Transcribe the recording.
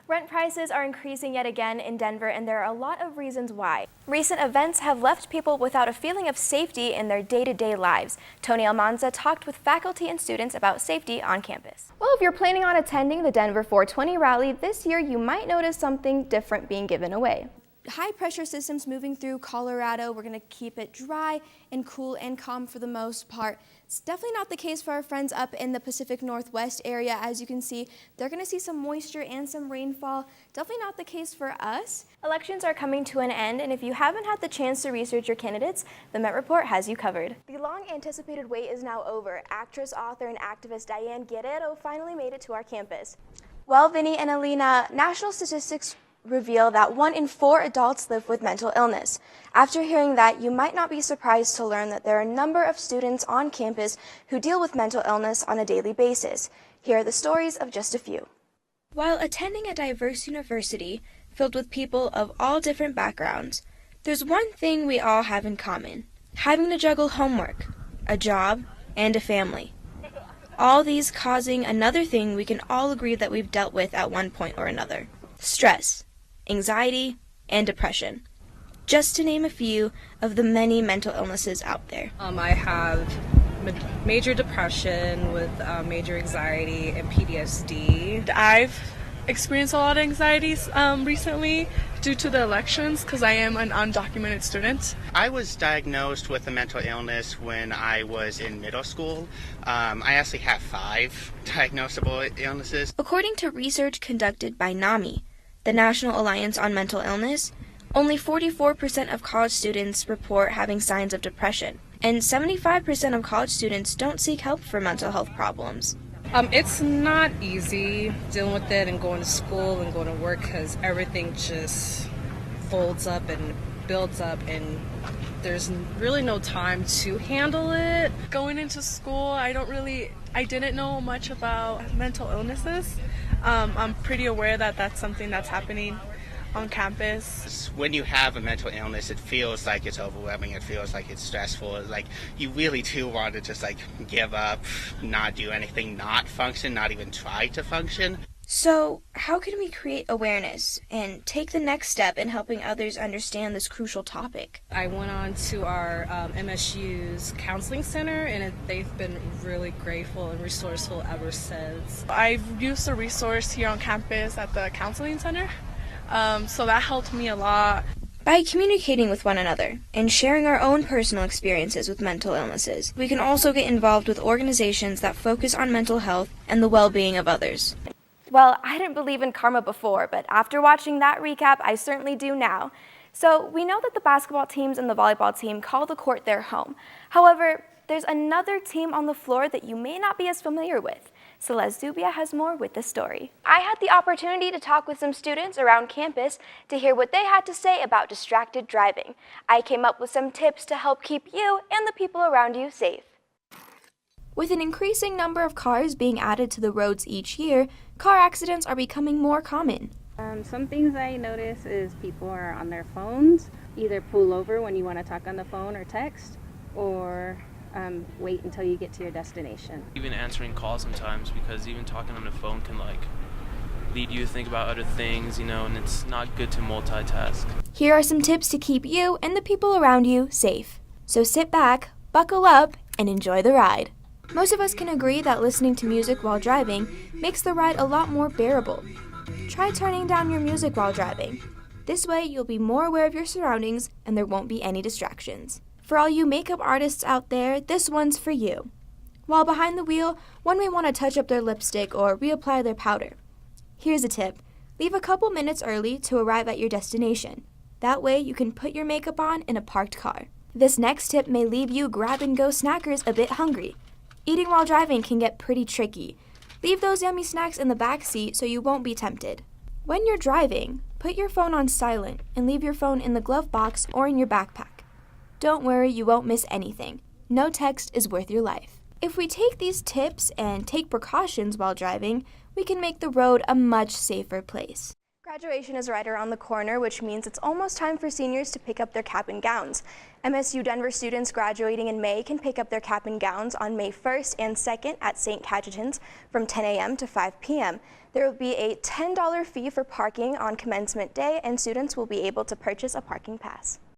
Rent prices are increasing yet again in Denver, and there are a lot of reasons why. Recent events have left people without a feeling of safety in their day-to-day lives. Tony Almanza talked with faculty and students about safety on campus. Well, if you're planning on attending the Denver 420 rally this year, you might notice something different being given away. High pressure systems moving through Colorado. We're going to keep it dry and cool and calm for the most part. It's definitely not the case for our friends up in the Pacific Northwest area. As you can see, they're going to see some moisture and some rainfall. Definitely not the case for us. Elections are coming to an end, and if you haven't had the chance to research your candidates, the Met Report has you covered. The long-anticipated wait is now over. Actress, author, and activist Diane Guerrero finally made it to our campus. Well, Vinny and Alina, national statistics reveal that 1 in 4 adults live with mental illness. After hearing that, you might not be surprised to learn that there are a number of students on campus who deal with mental illness on a daily basis. Here are the stories of just a few. While attending a diverse university filled with people of all different backgrounds, there's one thing we all have in common: having to juggle homework, a job, and a family. All these causing another thing we can all agree that we've dealt with at one point or another: stress, anxiety, and depression, just to name a few of the many mental illnesses out there. I have major depression with major anxiety and PTSD. I've experienced a lot of anxieties recently due to the elections because I am an undocumented student. I was diagnosed with a mental illness when I was in middle school. I actually have 5 diagnosable illnesses. According to research conducted by NAMI, the National Alliance on Mental Illness, only 44% of college students report having signs of depression, and 75% of college students don't seek help for mental health problems. It's not easy dealing with it and going to school and going to work because everything just folds up and builds up and there's really no time to handle it. Going into school, I didn't know much about mental illnesses. I'm pretty aware that that's something that's happening on campus. When you have a mental illness, it feels like it's overwhelming. It feels like it's stressful. It's like you really do want to just give up, not do anything, not function, not even try to function. So, how can we create awareness and take the next step in helping others understand this crucial topic? I went on to our MSU's counseling center, and they've been really grateful and resourceful ever since. I've used a resource here on campus at the counseling center, so that helped me a lot. By communicating with one another and sharing our own personal experiences with mental illnesses, we can also get involved with organizations that focus on mental health and the well-being of others. Well, I didn't believe in karma before, but after watching that recap, I certainly do now. So we know that the basketball teams and the volleyball team call the court their home. However, there's another team on the floor that you may not be as familiar with. Celeste Zubia has more with this story. I had the opportunity to talk with some students around campus to hear what they had to say about distracted driving. I came up with some tips to help keep you and the people around you safe. With an increasing number of cars being added to the roads each year, car accidents are becoming more common. Some things I notice is people are on their phones, either pull over when you want to talk on the phone or text, or wait until you get to your destination. Even answering calls sometimes, because even talking on the phone can lead you to think about other things, and it's not good to multitask. Here are some tips to keep you and the people around you safe. So sit back, buckle up, and enjoy the ride. Most of us can agree that listening to music while driving makes the ride a lot more bearable. Try turning down your music while driving. This way, you'll be more aware of your surroundings and there won't be any distractions. For all you makeup artists out there, this one's for you. While behind the wheel, one may want to touch up their lipstick or reapply their powder. Here's a tip. Leave a couple minutes early to arrive at your destination. That way, you can put your makeup on in a parked car. This next tip may leave you grab-and-go snackers a bit hungry. Eating while driving can get pretty tricky. Leave those yummy snacks in the back seat so you won't be tempted. When you're driving, put your phone on silent and leave your phone in the glove box or in your backpack. Don't worry, you won't miss anything. No text is worth your life. If we take these tips and take precautions while driving, we can make the road a much safer place. Graduation is right around the corner, which means it's almost time for seniors to pick up their cap and gowns. MSU Denver students graduating in May can pick up their cap and gowns on May 1st and 2nd at St. Cajetan's from 10 a.m. to 5 p.m. There will be a $10 fee for parking on commencement day, and students will be able to purchase a parking pass.